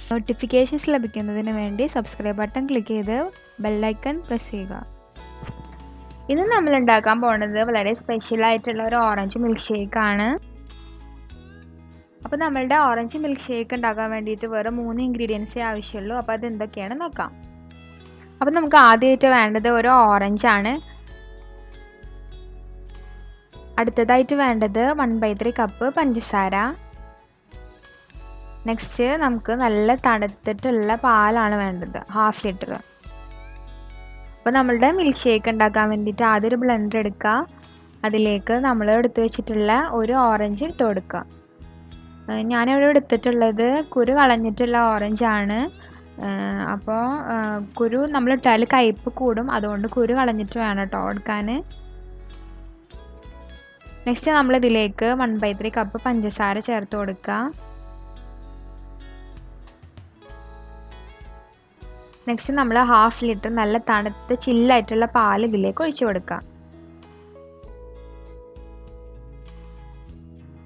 Notifications ലഭിക്കുന്നതിന് വേണ്ടി subscribe button click ചെയ്ത് ബെൽ ഐക്കൺ പ്രസ് ചെയ്യുക. ഇന്ന് നമ്മൾ ഉണ്ടാക്കാൻ പോകുന്നത് വളരെ സ്പെഷ്യൽ ആയിട്ടുള്ള ഒരു ഓറഞ്ച് മിൽക്ക് ഷേക്ക് ആണ്. അപ്പോൾ നമ്മളുടെ ഓറഞ്ച് മിൽക്ക് ഷേക്ക് ഉണ്ടാക്കാൻ വേണ്ടിയിട്ട് വെറും 3 ഇൻഗ്രീഡിയൻസേ ആവശ്യമുള്ളൂ. അപ്പോൾ അത് എന്തൊക്കെയാണെന്ന് നോക്കാം. അപ്പോൾ നമുക്ക് ആദ്യമായിട്ട് വേണ്ടത് ഒരു ഓറഞ്ച് ആണ്. അടുത്തതായിട്ട് വേണ്ടത് 1/3 കപ്പ് പഞ്ചസാര. നെക്സ്റ്റ് നമുക്ക് നല്ല തണുത്തിട്ടുള്ള പാലാണ് വേണ്ടത്, 1/2 ലിറ്റർ. അപ്പോൾ നമ്മളുടെ മിൽക്ക് ഷേക്ക് ഉണ്ടാക്കാൻ വേണ്ടിയിട്ട് ആദ്യം ഒരു ബ്ലെൻഡർ എടുക്കുക. അതിലേക്ക് നമ്മൾ എടുത്തു വെച്ചിട്ടുള്ള ഒരു ഓറഞ്ച് ഇട്ട് കൊടുക്കുക. ഞാനിവിടെ എടുത്തിട്ടുള്ളത് കുരു കളഞ്ഞിട്ടുള്ള ഓറഞ്ചാണ്. അപ്പോൾ കുരു നമ്മളിട്ടാൽ കയ്പ്പ് കൂടും, അതുകൊണ്ട് കുരു കളഞ്ഞിട്ട് വേണം കേട്ടോ എടുക്കാൻ. നെക്സ്റ്റ് നമ്മളിതിലേക്ക് 1/3 കപ്പ് പഞ്ചസാര ചേർത്ത് കൊടുക്കുക. നെക്സ്റ്റ് നമ്മൾ 1/2 ലിറ്റർ നല്ല തണുത്ത ചില്ലായിട്ടുള്ള പാൽ ഇതിലേക്ക് ഒഴിച്ചു കൊടുക്കുക.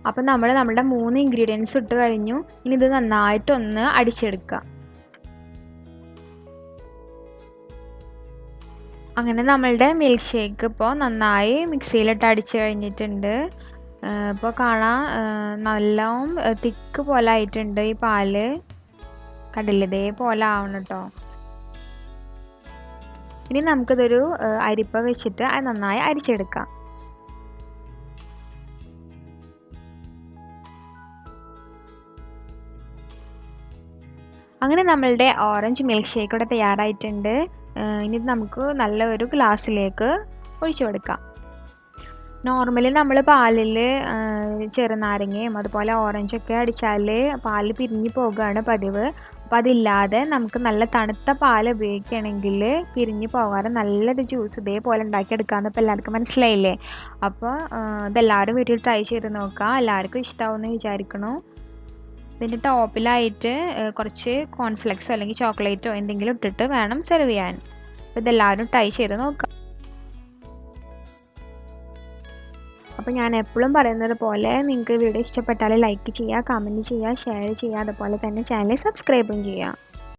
അപ്പോൾ നമ്മുടെ 3 ഇൻഗ്രീഡിയൻസ് ഇട്ട് കഴിഞ്ഞു. ഇനി ഇത് നന്നായിട്ടൊന്ന് അടിച്ചെടുക്കുക. അങ്ങനെ നമ്മളുടെ മിൽക്ക് ഷേക്ക് ഇപ്പോൾ നന്നായി മിക്സിയിലിട്ട് അടിച്ച് കഴിഞ്ഞിട്ടുണ്ട്. ഇപ്പോൾ കാണാം നല്ലോണം തിക്ക് പോലെ ആയിട്ടുണ്ട് ഈ പാല്. കണ്ടില്ലേ, ഇതേപോലെ ആവണം കേട്ടോ. ഇനി നമുക്കിതൊരു അരിപ്പ വെച്ചിട്ട് അത് നന്നായി അരിച്ചെടുക്കാം. അങ്ങനെ നമ്മളുടെ ഓറഞ്ച് മിൽക്ക് ഷേക്ക് ഇവിടെ തയ്യാറായിട്ടുണ്ട്. ഇനി നമുക്ക് നല്ലൊരു ഗ്ലാസ്സിലേക്ക് ഒഴിച്ചു കൊടുക്കാം. നോർമലി നമ്മൾ പാലിൽ ചെറുനാരങ്ങയും അതുപോലെ ഓറഞ്ചൊക്കെ അടിച്ചാൽ പാല് പിരിഞ്ഞു പോകുകയാണ് പതിവ്. അപ്പോൾ അതില്ലാതെ നമുക്ക് നല്ല തണുത്ത പാൽ ഉപയോഗിക്കുകയാണെങ്കിൽ പിരിഞ്ഞു പോകാതെ നല്ലൊരു ജ്യൂസ് ഇതേപോലെ ഉണ്ടാക്കിയെടുക്കാമെന്ന് ഇപ്പോൾ എല്ലാവർക്കും മനസ്സിലായില്ലേ. അപ്പോൾ ഇതെല്ലാവരും വീട്ടിൽ ട്രൈ ചെയ്ത് നോക്കുക. എല്ലാവർക്കും ഇഷ്ടമാവുമെന്ന് വിചാരിക്കണു. ഇതിൻ്റെ ടോപ്പിലായിട്ട് കുറച്ച് കോൺഫ്ലെക്സോ അല്ലെങ്കിൽ ചോക്ലേറ്റോ എന്തെങ്കിലും ഇട്ടിട്ട് വേണം സെർവ് ചെയ്യാൻ. അപ്പോൾ ഇതെല്ലാവരും ട്രൈ ചെയ്ത് നോക്കാം. അപ്പോൾ ഞാൻ എപ്പോഴും പറയുന്നത് പോലെ നിങ്ങൾക്ക് വീഡിയോ ഇഷ്ടപ്പെട്ടാൽ ലൈക്ക് ചെയ്യുക, കമൻറ്റ് ചെയ്യുക, ഷെയർ ചെയ്യുക, അതുപോലെ തന്നെ ചാനൽ സബ്സ്ക്രൈബും ചെയ്യുക.